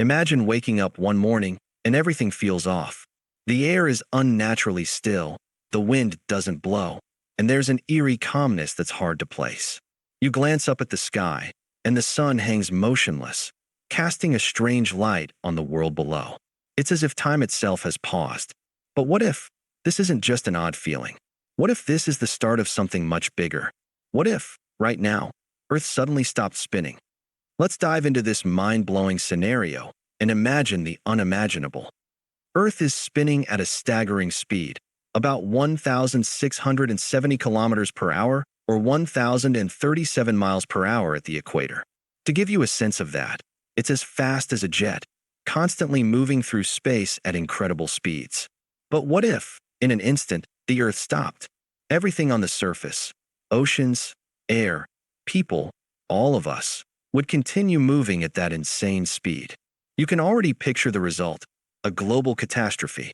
Imagine waking up one morning and everything feels off. The air is unnaturally still, the wind doesn't blow, and there's an eerie calmness that's hard to place. You glance up at the sky, and the sun hangs motionless, casting a strange light on the world below. It's as if time itself has paused. But what if this isn't just an odd feeling? What if this is the start of something much bigger? What if, right now, Earth suddenly stopped spinning? Let's dive into this mind-blowing scenario and imagine the unimaginable. Earth is spinning at a staggering speed, about 1,670 kilometers per hour or 1,037 miles per hour at the equator. To give you a sense of that, it's as fast as a jet, constantly moving through space at incredible speeds. But what if, in an instant, the Earth stopped? Everything on the surface, oceans, air, people, all of us, would continue moving at that insane speed. You can already picture the result, a global catastrophe.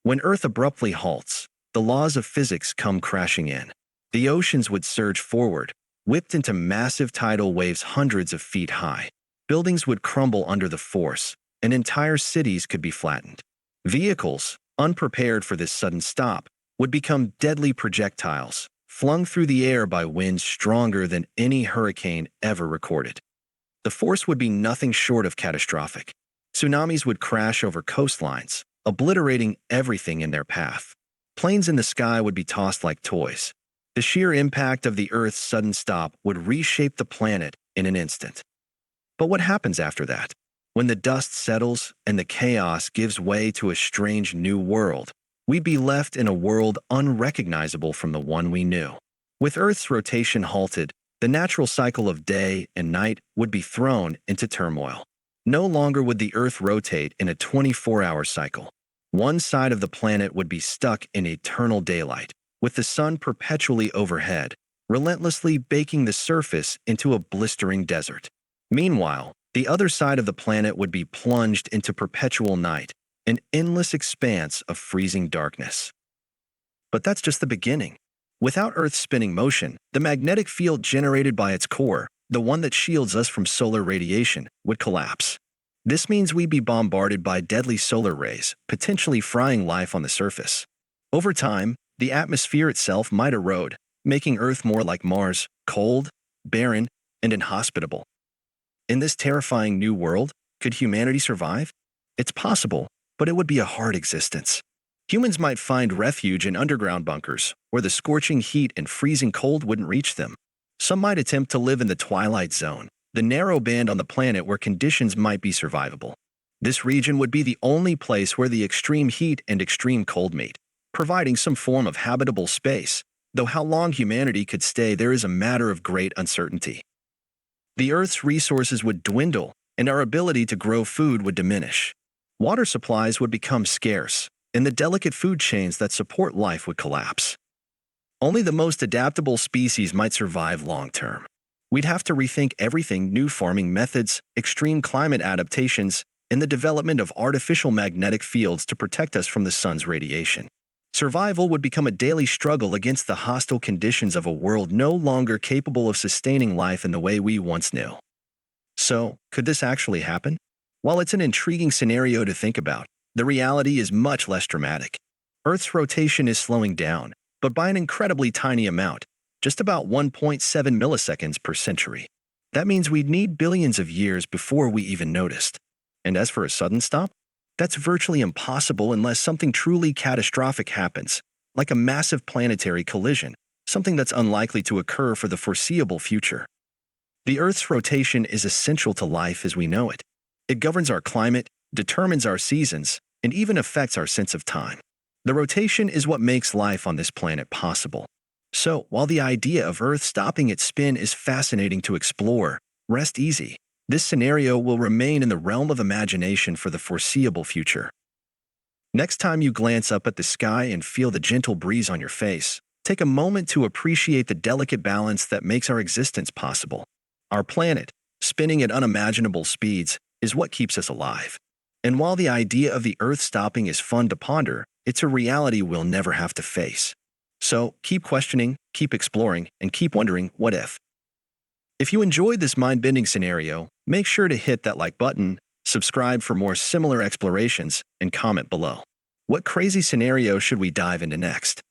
When Earth abruptly halts, the laws of physics come crashing in. The oceans would surge forward, whipped into massive tidal waves hundreds of feet high. Buildings would crumble under the force, and entire cities could be flattened. Vehicles, unprepared for this sudden stop, would become deadly projectiles, flung through the air by winds stronger than any hurricane ever recorded. The force would be nothing short of catastrophic. Tsunamis would crash over coastlines, obliterating everything in their path. Planes in the sky would be tossed like toys. The sheer impact of the Earth's sudden stop would reshape the planet in an instant. But what happens after that? When the dust settles and the chaos gives way to a strange new world, we'd be left in a world unrecognizable from the one we knew. With Earth's rotation halted, the natural cycle of day and night would be thrown into turmoil. No longer would the Earth rotate in a 24-hour cycle. One side of the planet would be stuck in eternal daylight, with the sun perpetually overhead, relentlessly baking the surface into a blistering desert. Meanwhile, the other side of the planet would be plunged into perpetual night, an endless expanse of freezing darkness. But that's just the beginning. Without Earth's spinning motion, the magnetic field generated by its core, the one that shields us from solar radiation, would collapse. This means we'd be bombarded by deadly solar rays, potentially frying life on the surface. Over time, the atmosphere itself might erode, making Earth more like Mars, cold, barren, and inhospitable. In this terrifying new world, could humanity survive? It's possible, but it would be a hard existence. Humans might find refuge in underground bunkers, where the scorching heat and freezing cold wouldn't reach them. Some might attempt to live in the twilight zone, the narrow band on the planet where conditions might be survivable. This region would be the only place where the extreme heat and extreme cold meet, providing some form of habitable space, though how long humanity could stay there is a matter of great uncertainty. The Earth's resources would dwindle, and our ability to grow food would diminish. Water supplies would become scarce, and the delicate food chains that support life would collapse. Only the most adaptable species might survive long-term. We'd have to rethink everything: new farming methods, extreme climate adaptations, and the development of artificial magnetic fields to protect us from the sun's radiation. Survival would become a daily struggle against the hostile conditions of a world no longer capable of sustaining life in the way we once knew. So, could this actually happen? While it's an intriguing scenario to think about, the reality is much less dramatic. Earth's rotation is slowing down, but by an incredibly tiny amount, just about 1.7 milliseconds per century. That means we'd need billions of years before we even noticed. And as for a sudden stop, that's virtually impossible unless something truly catastrophic happens, like a massive planetary collision, something that's unlikely to occur for the foreseeable future. The Earth's rotation is essential to life as we know it. It governs our climate, determines our seasons, and even affects our sense of time. The rotation is what makes life on this planet possible. So, while the idea of Earth stopping its spin is fascinating to explore, rest easy. This scenario will remain in the realm of imagination for the foreseeable future. Next time you glance up at the sky and feel the gentle breeze on your face, take a moment to appreciate the delicate balance that makes our existence possible. Our planet, spinning at unimaginable speeds, is what keeps us alive. And while the idea of the Earth stopping is fun to ponder, it's a reality we'll never have to face. So keep questioning, keep exploring, and keep wondering, what if? If you enjoyed this mind-bending scenario, make sure to hit that like button, Subscribe for more similar explorations and comment below. What crazy scenario should we dive into next?